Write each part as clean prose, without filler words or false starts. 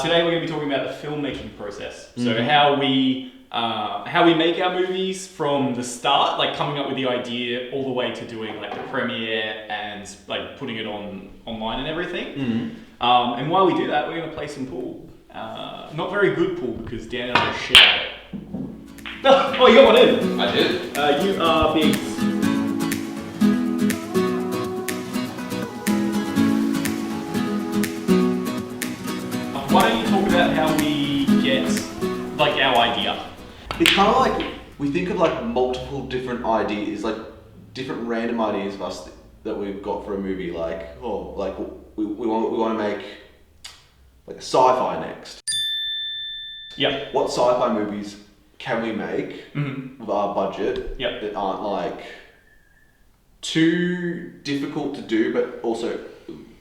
Today we're going to be talking about the filmmaking process. So how we make our movies from the start, like coming up with the idea, all the way to doing like the premiere and like putting it online and everything. And while we do that, we're going to play some pool. Not very good pool because Dan and I are shit at it. Oh, you got one in. I did. You are big. Why don't you talk about how we get like our idea? It's kind of like we think of like multiple different ideas, like different random ideas of us that we've got for a movie. Like, we want to make like a sci-fi next. Yep. What sci-fi movies can we make with our budget that aren't like too difficult to do, but also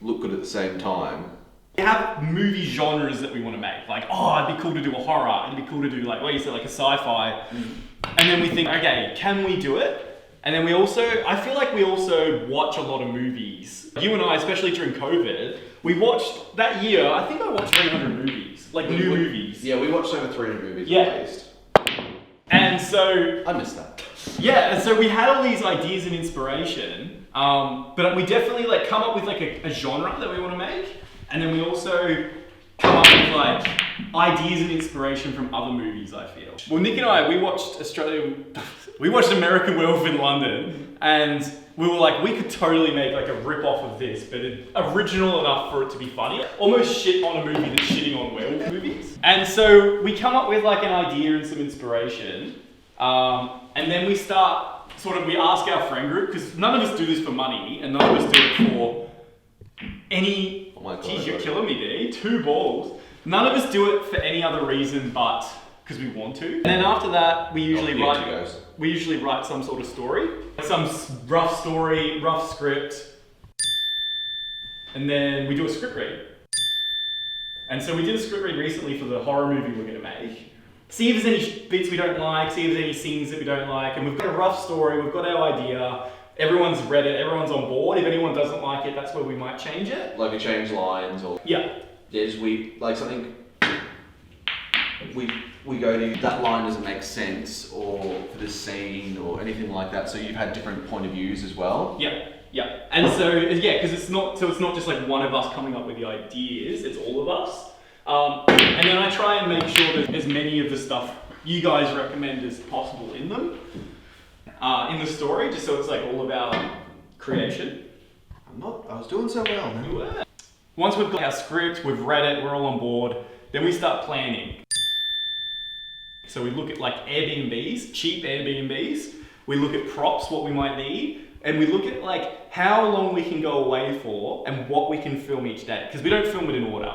look good at the same time? We have movie genres that we want to make. Like, oh, it'd be cool to do a horror. It'd be cool to do like, what you said, like a sci-fi. And then we think, okay, can we do it? And then I feel like we also watch a lot of movies. You and I, especially during COVID, we watched that year, I think I watched 300 movies, like new movies. Yeah, we watched over 300 movies at least. And so... I missed that. Yeah, and so we had all these ideas and inspiration, but we definitely like come up with like a genre that we want to make. And then we also come up with like ideas and inspiration from other movies, I feel. Well, Nick and I, we watched American Werewolf in London, and we were like, we could totally make like a rip-off of this, but original enough for it to be funny. Almost shit on a movie that's shitting on werewolf movies. And so we come up with like an idea and some inspiration, and then we start we ask our friend group, because none of us do this for money, and none of us do it for any... Oh my God, geez, you're killing me, D. 2 balls. None of us do it for any other reason but because we want to. And then after that, we usually write some sort of story, some rough story, rough script, and then we do a script read. And so we did a script read recently for the horror movie we're going to make. See if there's any bits we don't like, see if there's any scenes that we don't like, and we've got a rough story, we've got our idea. Everyone's read it, everyone's on board. If anyone doesn't like it, that's where we might change it. Like we change lines or... Yeah. We go to that line doesn't make sense, or for this scene or anything like that. So you've had different point of views as well. Yeah. And so because it's not just like one of us coming up with the ideas, it's all of us. And then I try and make sure that as many of the stuff you guys recommend as possible in them. In the story, just so it's like all about creation. I was doing so well, man. You were. Once we've got our script, we've read it, we're all on board, then we start planning. So we look at like Airbnbs, cheap Airbnbs. We look at props, what we might need, and we look at like how long we can go away for and what we can film each day. Because we don't film it in order.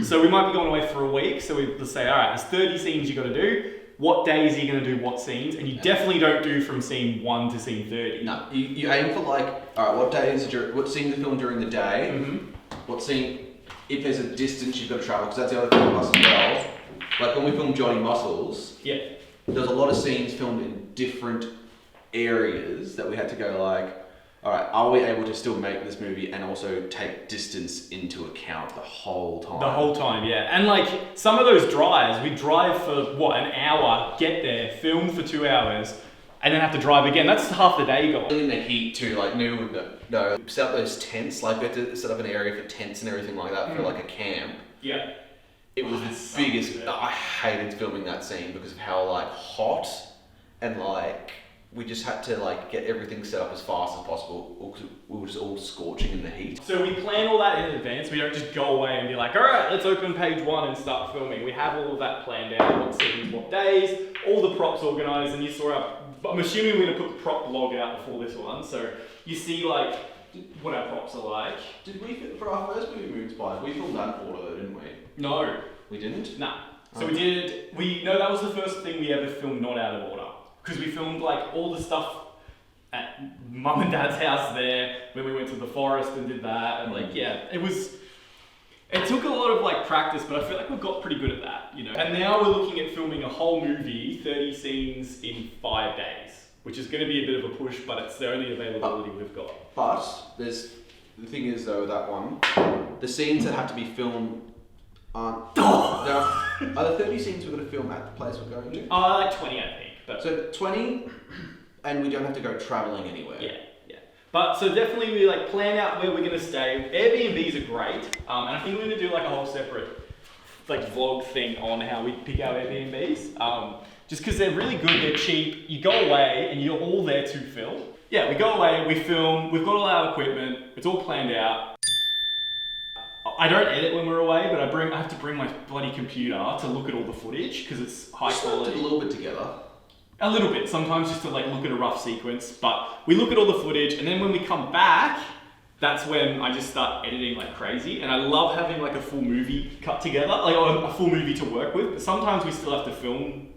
So we might be going away for a week, so let's say, all right, there's 30 scenes you got to do. What days are you going to do what scenes? And you definitely don't do from scene 1 to scene 30. No, you aim for like, all right, what scene to film during the day? What scene, if there's a distance you've got to travel, because that's the other thing with us as well. Like when we filmed Johnny Muscles, there's a lot of scenes filmed in different areas that we had to go like, all right, are we able to still make this movie and also take distance into account the whole time? The whole time, yeah. And like some of those drives, we drive for an hour, get there, film for 2 hours, and then have to drive again. That's half the day gone. In the heat too, like no, set up those tents, like we had to set up an area for tents and everything like that for like a camp. Yeah. It was the biggest, I hated filming that scene because of how like hot and like, we just had to like get everything set up as fast as possible because we were just all scorching in the heat. So we plan all that in advance. We don't just go away and be like, all right, let's open page 1 and start filming. We have all of that planned out, what scenes, what days, all the props organized, and you saw I'm assuming we're gonna put the prop blog out before this one, so you see like what our props are like. Did we, for our first movie, Moon Spies, we filmed that in order though, didn't we? No. We didn't? Nah. So that was the first thing we ever filmed not out of order. Because we filmed like all the stuff at mum and dad's house there when we went to the forest and did that, and it took a lot of like practice, but I feel like we've got pretty good at that, you know. And now we're looking at filming a whole movie, 30 scenes in 5 days, which is going to be a bit of a push, but it's the only availability we've got. But the thing is though, that one, the scenes that have to be filmed Are there 30 scenes we're going to film at the place we're going to? Like 20, I think. But So 20, and we don't have to go travelling anywhere. yeah. But so definitely we like plan out where we're gonna stay. Airbnbs are great, and I think we're gonna do like a whole separate like vlog thing on how we pick our Airbnbs. Just because they're really good, they're cheap. You go away and you're all there to film. Yeah, we go away, we film. We've got all our equipment. It's all planned out. I don't edit when we're away, but I have to bring my bloody computer to look at all the footage because it's high Just quality. a little bit together. A little bit, sometimes just to like look at a rough sequence, but we look at all the footage and then when we come back, that's when I just start editing like crazy. And I love having like a full movie cut together, like or a full movie to work with, but sometimes we still have to film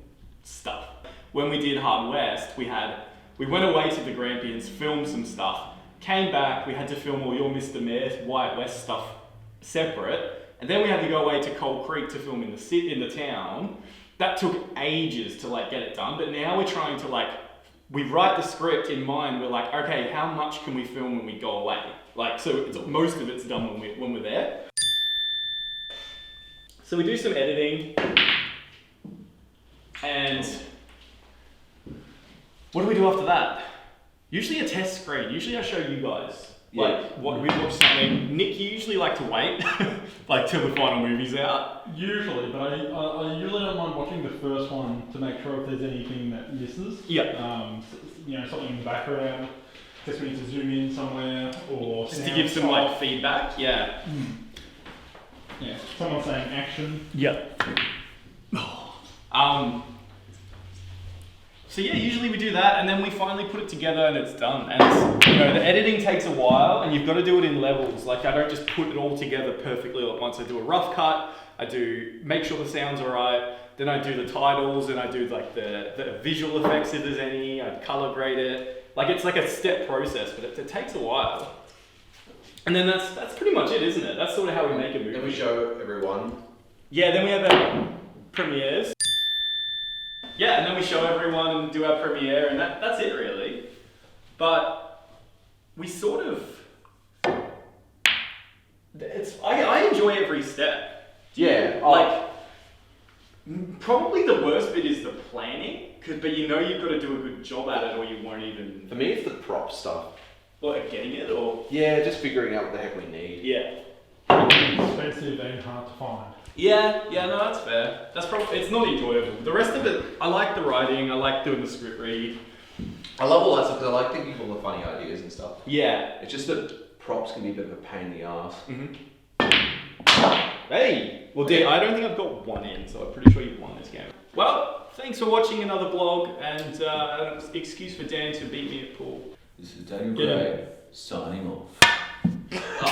stuff. When we did Hard West, we went away to the Grampians, filmed some stuff, came back, we had to film all your Mr. Mayor, Wyatt West stuff separate, and then we had to go away to Cold Creek to film in the town. That took ages to like get it done, but now we're trying to like, we write the script in mind. We're like, okay, how much can we film when we go away? Like, so most of it's done when we're there. So we do some editing, and what do we do after that? Usually a test screen. Usually I show you guys. Like, what we watch something. Nick, you usually like to wait, like till the final movie's out. Usually, but I usually don't mind watching the first one to make sure if there's anything that misses. Yeah. Something in the background, just we need to zoom in somewhere, or Just to give some like feedback. Yeah. Yeah. Someone saying action. Yep. So yeah, usually we do that, and then we finally put it together, and it's done. And the editing takes a while, and you've got to do it in levels. Like I don't just put it all together perfectly all at once. I do a rough cut. I do make sure the sound's alright. Then I do the titles, and I do like the visual effects if there's any. I color grade it. Like it's like a step process, but it takes a while. And then that's pretty much it, isn't it? That's sort of how we make a movie. Then we show everyone. Yeah, then we have our premieres. Yeah, and then we show everyone and do our premiere, and that's it really. But we sort of, I enjoy every step. Yeah. Probably the worst bit is the planning, but you've got to do a good job at it or you won't even. For me, it's the prop stuff. What, getting it or? Yeah, just figuring out what the heck we need. Yeah. Expensive and hard to find. Yeah, no, that's fair. It's not enjoyable. The rest of it, I like the writing, I like doing the script read. I love all that stuff because I like thinking of all the funny ideas and stuff. Yeah. It's just that props can be a bit of a pain in the ass. Hey! Well, Dan, I don't think I've got one in, so I'm pretty sure you've won this game. Well, thanks for watching another vlog, and an excuse for Dan to beat me at pool. This is Daniel Yeah. Gray, signing off.